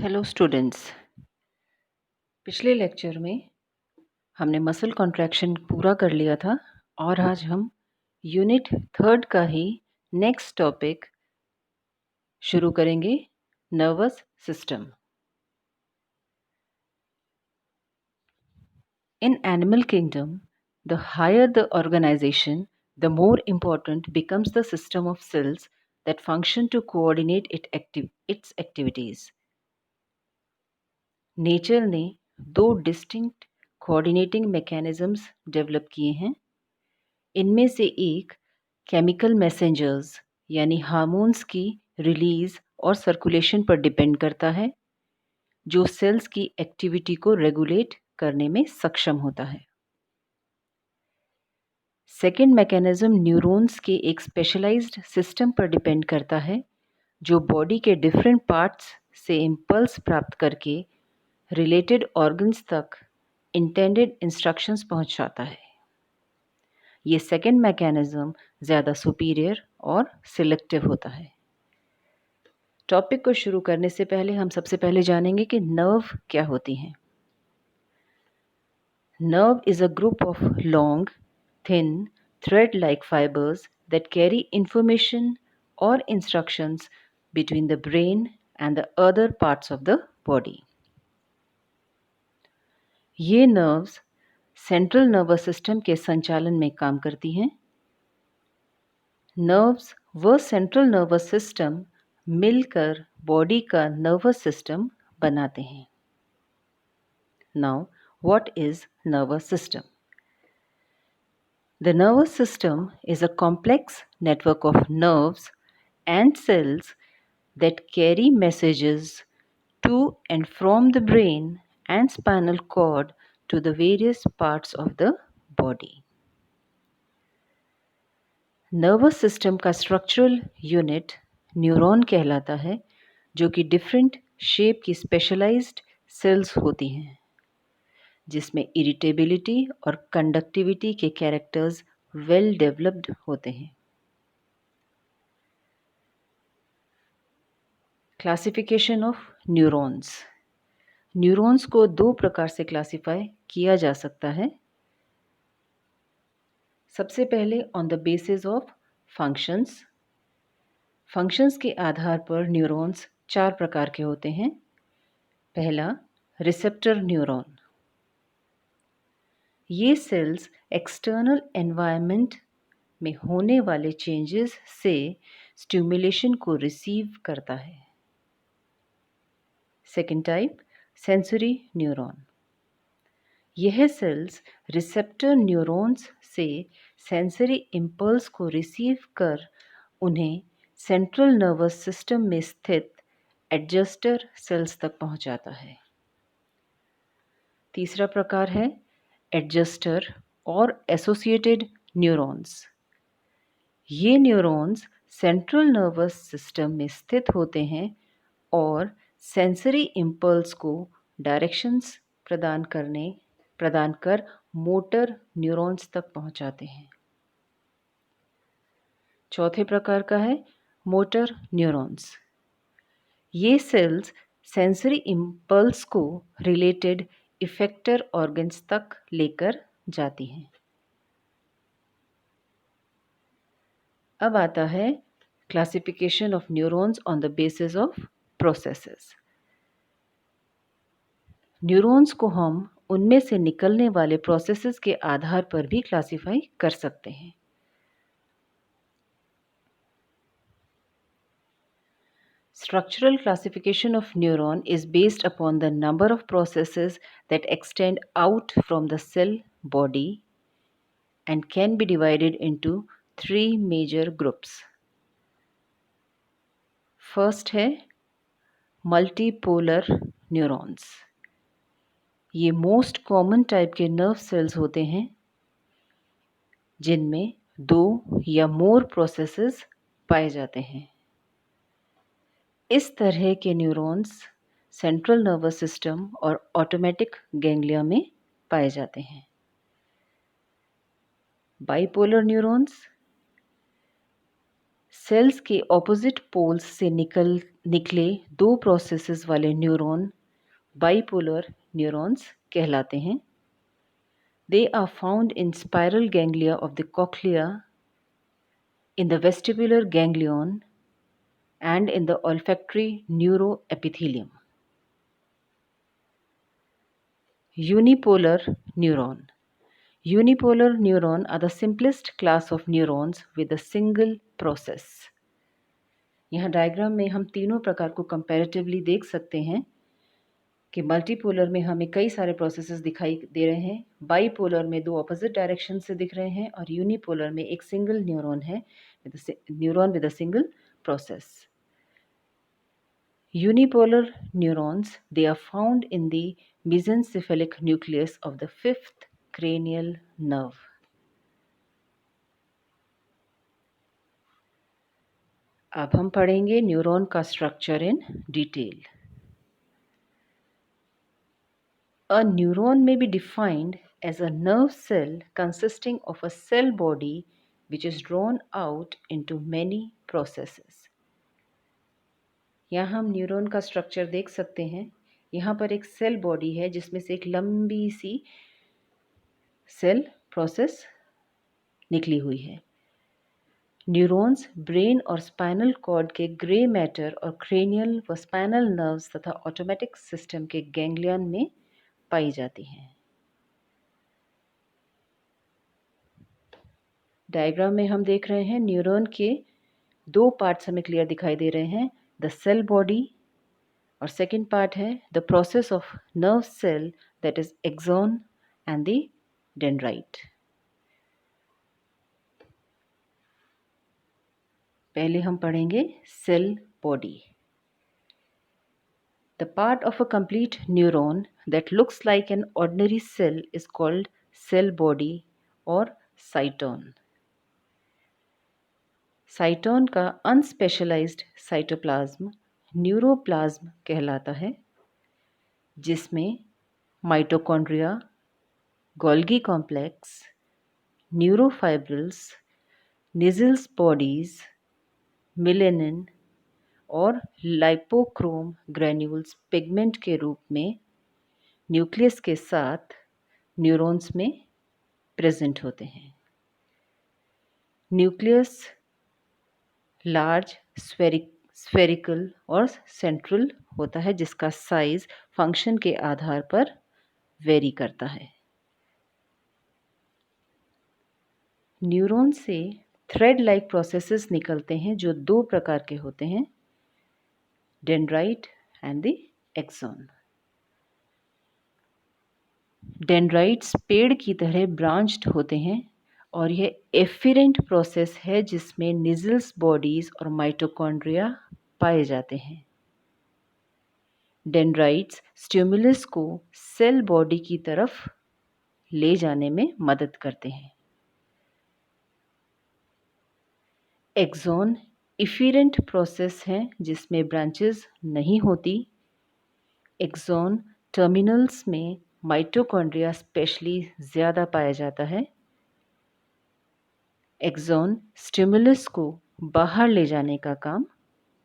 Hello students. पिछले lecture में हमने मसल कॉन्ट्रैक्शन पूरा कर लिया था और आज हम यूनिट थर्ड का ही नेक्स्ट टॉपिक शुरू करेंगे, nervous system. In animal kingdom, the higher the organisation, the more important becomes the system of cells that function to coordinate its activities. Nature ने दो डिस्टिंक्ट कोऑर्डिनेटिंग मैकेनिज्म्स डेवलप किए हैं। इनमें से एक केमिकल मैसेंजर्स यानी हार्मोन्स की release और सर्कुलेशन पर डिपेंड करता है, जो सेल्स की एक्टिविटी को रेगुलेट करने में सक्षम होता है। सेकेंड मैकेनिज्म न्यूरॉन्स के एक स्पेशलाइज्ड सिस्टम पर डिपेंड करता है, जो बॉडी के डिफरेंट पार्ट्स से इम्पल्स प्राप्त करके रिलेटेड ऑर्गन्स तक इंटेंडेड इंस्ट्रक्शंस पहुंचाता है। ये सेकेंड मैकेनिज्म ज़्यादा सुपीरियर और सिलेक्टिव होता है। टॉपिक को शुरू करने से पहले हम सबसे पहले जानेंगे कि नर्व क्या होती हैं। Nerve is a group of long, thin, thread-like fibers that carry information or instructions between the brain and the other parts of the body. ये नर्व्स सेंट्रल नर्वस सिस्टम के संचालन में काम करती हैं। नर्व्स व सेंट्रल नर्वस सिस्टम मिलकर body का नर्वस सिस्टम बनाते हैं। Now, what is nervous system? The nervous system is a complex network of nerves and cells that carry messages to and from the brain and spinal cord to the various parts of the body. Nervous system का structural unit neuron कहलाता है, जो कि different shape की specialised sales होती हैं, जिसमें irritability और कंडक्टिविटी के कैरेक्टर्स वेल डेवलप्ड होते हैं। Classification of neurons. न्यूरॉन्स को दो प्रकार से क्लासिफाई किया जा सकता है। सबसे पहले on the basis of functions. Functions के आधार पर न्यूरॉन्स चार प्रकार के होते हैं। पहला, रिसेप्टर न्यूरॉन। ये सेल्स एक्सटर्नल एनवायरनमेंट में होने वाले चेंजेस से स्टिमुलेशन को रिसीव करता है। Second type, sensory neuron. यह सेल्स रिसेप्टर न्यूरॉन्स से सेंसरी इम्पल्स को रिसीव कर उन्हें सेंट्रल नर्वस सिस्टम में स्थित एडजस्टर सेल्स तक पहुंचाता है। तीसरा प्रकार है एडजस्टर और एसोसिएटेड न्यूरॉन्स। ये न्यूरॉन्स सेंट्रल नर्वस सिस्टम में स्थित होते हैं और सेंसरी इम्पल्स को डायरेक्शंस प्रदान कर मोटर न्यूरॉन्स तक पहुंचाते हैं। चौथे प्रकार का है मोटर न्यूरॉन्स। ये सेल्स सेंसरी इम्पल्स को रिलेटेड इफेक्टर ऑर्गन्स तक लेकर जाती हैं। अब आता है classification of neurons on the basis of processes. Neurons को हम उनमें से निकलने वाले प्रोसेसेस के आधार पर भी क्लासिफाई कर सकते हैं। Structural classification of neuron is based upon the number of processes that extend out from the cell body and can be divided into three major groups. First है multipolar neurons. ये most common type के nerve cells होते हैं जिनमें दो या मोर processes पाए जाते हैं। इस तरह के न्यूरॉन्स सेंट्रल नर्वस सिस्टम और ऑटोमेटिक गैंग्लिया में पाए जाते हैं। बाइपोलर न्यूरॉन्स सेल्स के ऑपोजिट पोल्स से निकले दो प्रोसेसेस वाले न्यूरॉन बाइपोलर न्यूरॉन्स कहलाते हैं। They are found in spiral ganglia of the cochlea, in the vestibular ganglion, and in the olfactory neuroepithelium. Unipolar neuron. Unipolar neuron are the simplest class of neurons with a single process. यहाँ diagram में हम तीनों प्रकार को comparatively देख सकते हैं कि मल्टीपोलर में हमें कई सारे प्रोसेसेस दिखाई दे रहे हैं, बाईपोलर में दो ऑपोजिट डायरेक्शन से दिख रहे हैं और यूनिपोलर में एक सिंगल न्यूरॉन है, neuron with a single process. Unipolar neurons, they are found in the mesencephalic nucleus of the fifth cranial nerve. अब हम पढ़ेंगे न्यूरॉन का structure in detail. A neuron may be defined as a nerve cell consisting of a cell body which is drawn out into many processes. यहाँ हम neuron का structure देख सकते हैं. यहाँ पर एक सेल बॉडी है जिसमें से एक लंबी सी सेल प्रोसेस निकली हुई है. न्यूरॉन्स ब्रेन और स्पाइनल कॉर्ड के ग्रे मैटर और क्रेनियल व स्पाइनल नर्व्स तथा ऑटोमेटिक सिस्टम के गैंग्लियन में पाई जाती हैं. डायग्राम में हम देख रहे हैं न्यूरॉन के दो पार्ट्स हमें क्लियर दिखाई दे रहे हैं, द सेल बॉडी और सेकंड पार्ट है the process of nerve cell that is axon and the dendrite. पहले हम पढ़ेंगे cell body. The part of a complete neuron that looks like an ordinary cell is called cell body or cyton. Cyton का unspecialized cytoplasm neuroplasm कहलाता है, जिसमें mitochondria, Golgi complex, neurofibrils, Nissl's bodies, melanin और lipochrome granules pigment के रूप में nucleus के साथ न्यूरॉन्स में प्रेजेंट होते हैं. न्यूक्लियस लार्ज स्फेरिकल और सेंट्रल होता है, जिसका साइज फंक्शन के आधार पर वेरी करता है. न्यूरॉन से थ्रेड लाइक प्रोसेसेस निकलते हैं जो दो प्रकार के होते हैं, dendrite and the axon. Dendrites पेड़ की तरह ब्रांच्ड होते हैं और यह एफिरेंट प्रोसेस है जिसमें निजल्स बॉडीज और माइटोकॉन्ड्रिया पाए जाते हैं. डेंड्राइट्स स्टिमुलस को सेल बॉडी की तरफ ले जाने में मदद करते हैं. एक्सॉन इफिरेंट प्रोसेस है जिसमें ब्रांचेस नहीं होती. एक्सॉन टर्मिनल्स में माइटोकॉन्ड्रिया स्पेशली ज़्यादा पाया जाता है. एक्सॉन स्टिमुलस को बाहर ले जाने का काम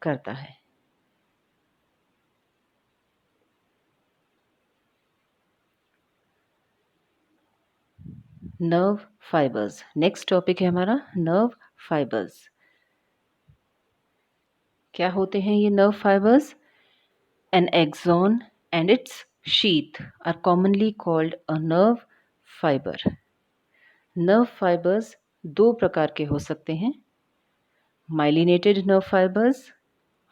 करता है. Nerve fibres. नेक्स्ट टॉपिक है हमारा नर्व फाइबर्स. क्या होते हैं ये nerve fibres? An axon and its sheath are commonly called a nerve fibre. Nerve fibres दो प्रकार के हो सकते हैं, माइलिनेटेड नर्व फाइबर्स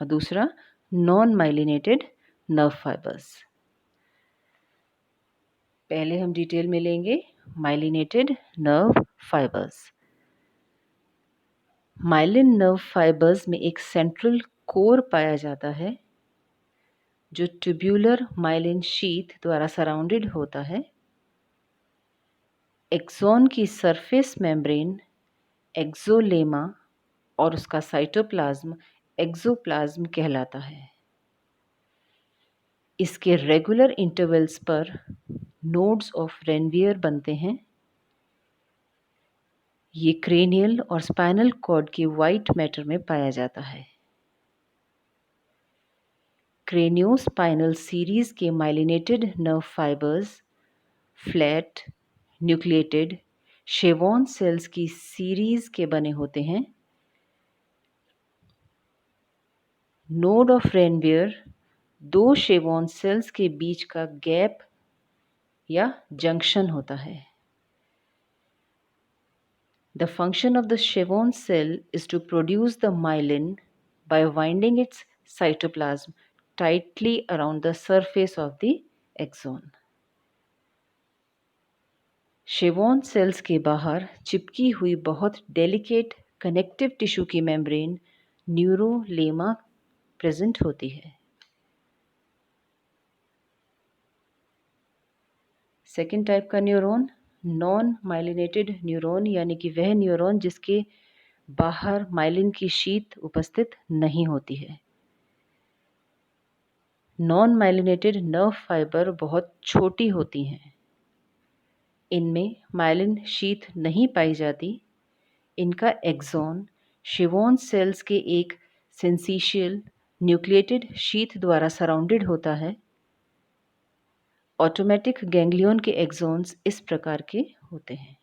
और दूसरा नॉन माइलिनेटेड नर्व फाइबर्स. पहले हम डिटेल में लेंगे myelinated nerve fibres. Myelin nerve fibres में एक सेंट्रल कोर पाया जाता है जो ट्यूब्यूलर माइलिन शीथ द्वारा सराउंडेड होता है. एक्सॉन की सरफेस मेम्ब्रेन एक्सोलेमा और उसका साइटोप्लाज्म एक्सोप्लाज्म कहलाता है. इसके रेगुलर इंटरवल्स पर नोड्स ऑफ रेनवियर बनते हैं. ये क्रेनियल और स्पाइनल कॉर्ड के वाइट मैटर में पाया जाता है। क्रेनियोस्पाइनल सीरीज के myelinated nerve fibers flat, nucleated Schwann cells की सीरीज के बने होते हैं। नोड ऑफ रेनवियर दो शेवॉन सेल्स के बीच का गैप या जंक्शन होता है। The function of the Schwann cell is to produce the myelin by winding its cytoplasm tightly around the surface of the axon. Schwann cells के बाहर चिपकी हुई बहुत डेलिकेट कनेक्टिव टिश्यू की मेम्ब्रेन न्यूरोलेमा प्रेजेंट होती है। सेकेंड टाइप का neuron non myelinated neuron, यानी कि वह न्यूरॉन जिसके बाहर माइलिन की शीत उपस्थित नहीं होती है। नॉन माइलिनेटेड नर्व फाइबर बहुत छोटी होती हैं। इनमें माइलिन शीत नहीं पाई जाती। इनका एक्सॉन शेवॉन सेल्स के एक सेंसिशियल न्यूक्लिएटेड शीथ द्वारा सराउंडेड होता है। ऑटोमेटिक गैंग्लियन के एक्सॉन्स इस प्रकार के होते हैं।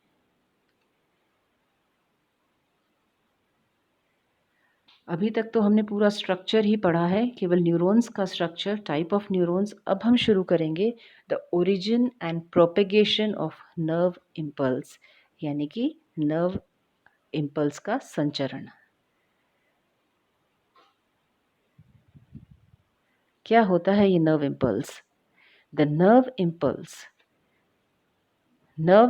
अभी तक तो हमने पूरा स्ट्रक्चर ही पढ़ा है, केवल न्यूरॉन्स का स्ट्रक्चर, टाइप ऑफ न्यूरॉन्स। अब हम शुरू करेंगे the origin and propagation of nerve impulse, यानी कि नर्व इम्पल्स का संचरण। क्या होता है ये nerve impulse? The nerve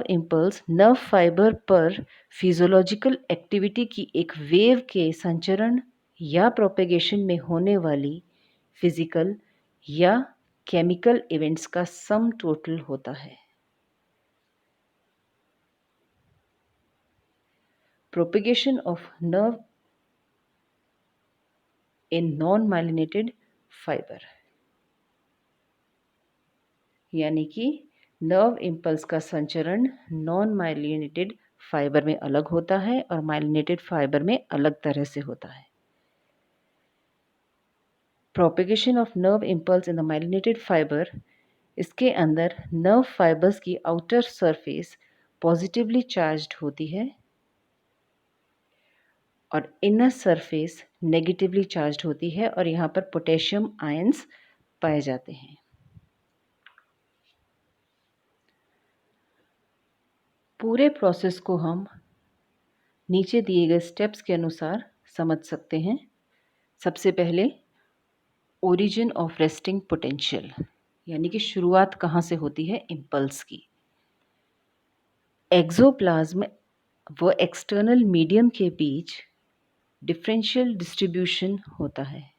impulse nerve fibre पर फिजियोलॉजिकल एक्टिविटी की एक वेव के संचरण या प्रोपेगेशन में होने वाली फिजिकल या केमिकल इवेंट्स का सम टोटल होता है। Propagation of nerve in non myelinated fibre, यानी कि नर्व इम्पल्स का संचरण नॉन माइलिनेटेड फाइबर में अलग होता है और माइलिनेटेड फाइबर में अलग तरह से होता है। Propagation of nerve impulse in the myelinated fibre, इसके अंदर नर्व फाइबर्स की आउटर सरफेस पॉजिटिवली चार्ज्ड होती है और इनर सरफेस नेगेटिवली चार्ज्ड होती है और यहाँ पर पोटेशियम आयंस पाए जाते हैं। पूरे प्रोसेस को हम नीचे दिए गए स्टेप्स के अनुसार समझ सकते हैं। सबसे पहले ओरिजिन ऑफ रेस्टिंग पोटेंशियल, यानी कि शुरुआत कहाँ से होती है इम्पल्स की। एक्सोप्लाज्म व एक्सटर्नल मीडियम के बीच डिफरेंशियल डिस्ट्रीब्यूशन होता है।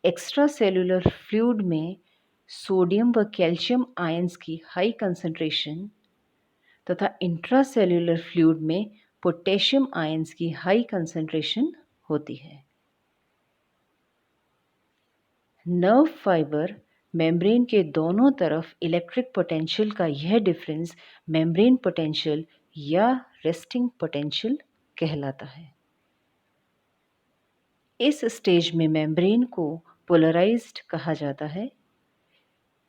एक्स्ट्रा सेलुलर फ्लूइड में सोडियम व कैल्शियम आयंस की हाई कंसंट्रेशन तथा इंट्रासेल्युलर फ्लूइड में पोटेशियम आयंस की हाई कंसंट्रेशन होती है। नर्व फाइबर मेम्ब्रेन के दोनों तरफ इलेक्ट्रिक पोटेंशियल का यह डिफरेंस मेम्ब्रेन पोटेंशियल या रेस्टिंग पोटेंशियल कहलाता है। इस स्टेज में मेम्ब्रेन को पोलराइज्ड कहा जाता है।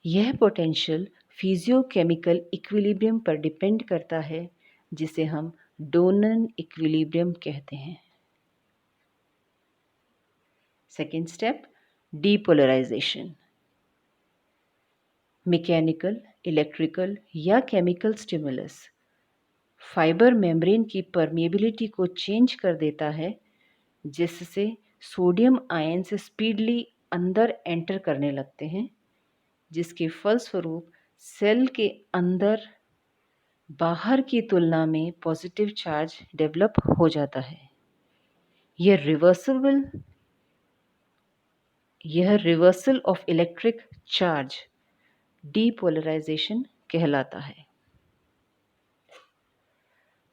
यह पोटेंशियल फिजियोकेमिकल इक्विलिब्रियम पर डिपेंड करता है, जिसे हम डोनन इक्विलिब्रियम कहते हैं। Second step, depolarisation. Mechanical, electrical या केमिकल स्टिमुलस फाइबर मेम्ब्रेन की परमिएबिलिटी को चेंज कर देता है, जिससे सोडियम आयन से स्पीडली अंदर एंटर करने लगते हैं, जिसके फलस्वरूप सेल के अंदर बाहर की तुलना में पॉजिटिव चार्ज डेवलप हो जाता है। यह reversal of electric charge depolarisation कहलाता है।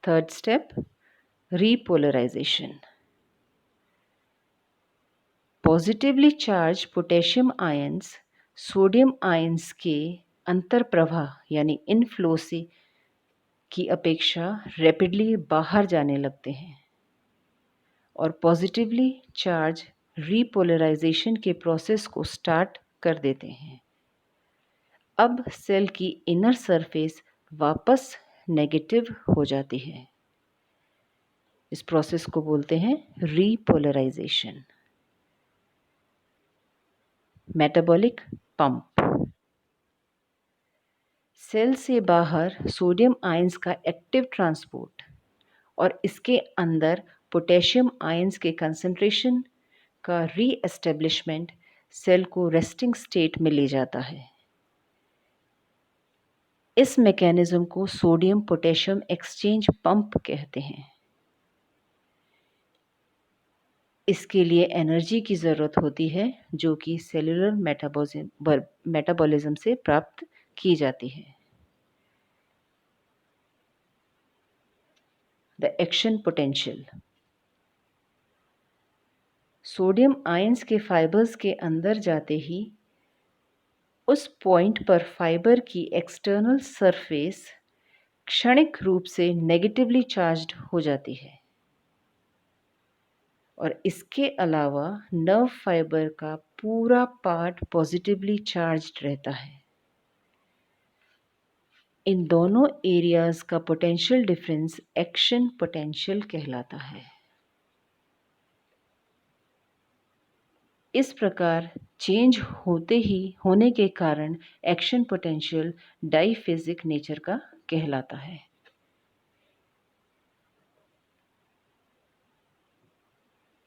Third step, repolarisation. Positively charge potassium ions sodium ions के अंतर प्रवाह यानी इनफ्लो से की अपेक्षा रैपिडली बाहर जाने लगते हैं और पॉजिटिवली चार्ज रीपोलराइजेशन के प्रोसेस को स्टार्ट कर देते हैं। अब सेल की इनर सरफेस वापस नेगेटिव हो जाती है। इस प्रोसेस को बोलते हैं रीपोलराइजेशन। Metabolic pump. सेल से बाहर सोडियम आयंस का एक्टिव ट्रांसपोर्ट और इसके अंदर पोटेशियम आयंस के कंसंट्रेशन का रीएस्टेब्लिशमेंट सेल को रेस्टिंग स्टेट में ले जाता है। इस मैकेनिज्म को सोडियम पोटेशियम एक्सचेंज पंप कहते हैं। इसके लिए एनर्जी की ज़रूरत होती है जो कि सेलुलर मेटाबॉलिज्म से प्राप्त की जाती है। The action potential. Sodium ions के फाइबर्स के अंदर जाते ही उस पॉइंट पर फाइबर की एक्सटर्नल सरफेस क्षणिक रूप से नेगेटिवली चार्ज्ड हो जाती है और इसके अलावा नर्व फाइबर का पूरा पार्ट पॉजिटिवली चार्ज्ड रहता है। इन दोनों एरियाज का पोटेंशियल डिफरेंस एक्शन पोटेंशियल कहलाता है। इस प्रकार चेंज होने के कारण एक्शन पोटेंशियल डाइफेजिक नेचर का कहलाता है।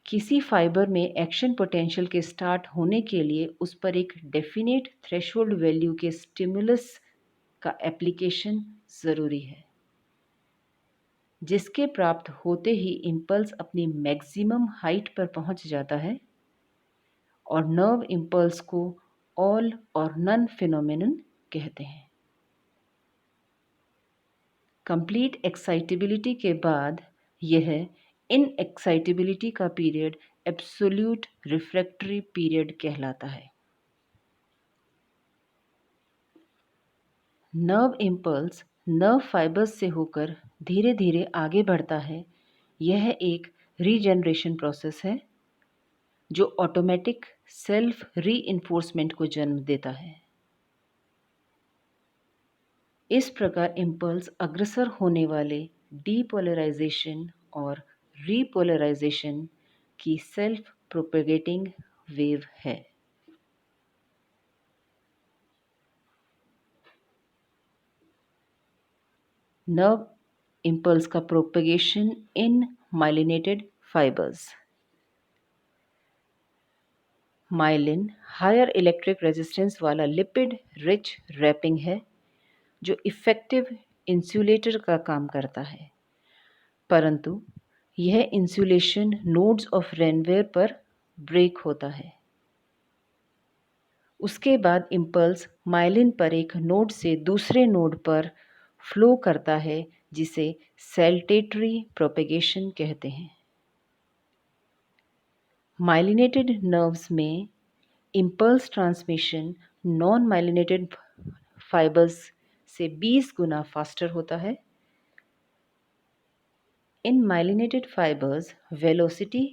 किसी फाइबर में एक्शन पोटेंशियल के स्टार्ट होने के लिए उस पर एक डेफिनेट थ्रेशोल्ड वैल्यू के स्टिमुलस का एप्लीकेशन ज़रूरी है, जिसके प्राप्त होते ही इम्पल्स अपनी मैक्सिमम हाइट पर पहुंच जाता है और नर्व इम्पल्स को ऑल और नन फिनोमेनन कहते हैं। कंप्लीट एक्साइटेबिलिटी के बाद यह इनएक्साइटेबिलिटी का पीरियड एब्सोल्यूट रिफ्रैक्टरी पीरियड कहलाता है। नर्व इम्पल्स नर्व फाइबर्स से होकर धीरे धीरे आगे बढ़ता है। यह एक रीजनरेशन प्रोसेस है जो ऑटोमेटिक सेल्फ रीइंफोर्समेंट को जन्म देता है। इस प्रकार इम्पल्स अग्रसर होने वाले डीपोलराइजेशन और रीपोलराइजेशन की सेल्फ प्रोपेगेटिंग वेव है। नर्व इम्पल्स का propagation in myelinated fibers. Myelin higher electric resistance वाला लिपिड रिच रैपिंग है जो इफ़ेक्टिव इंसुलेटर का काम करता है, परंतु यह इंसुलेशन नोड्स ऑफ रेनवेयर पर ब्रेक होता है। उसके बाद इम्पल्स माइलिन पर एक नोड से दूसरे नोड पर फ्लो करता है जिसे सैल्टेटरी प्रोपेगेशन कहते हैं। माइलिनेटेड नर्व्स में impulse transmission non myelinated fibres से 20 गुना फास्टर होता है। इन माइलिनेटेड फाइबर्स वेलोसिटी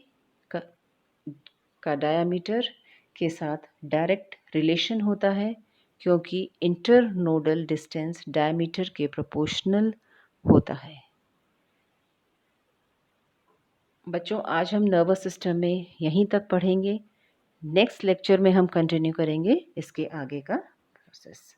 का डायामीटर के साथ डायरेक्ट रिलेशन होता है क्योंकि इंटरनोडल डिस्टेंस डायमीटर के प्रोपोर्शनल होता है। बच्चों, आज हम नर्वस सिस्टम में यहीं तक पढ़ेंगे। नेक्स्ट लेक्चर में हम कंटिन्यू करेंगे इसके आगे का प्रोसेस।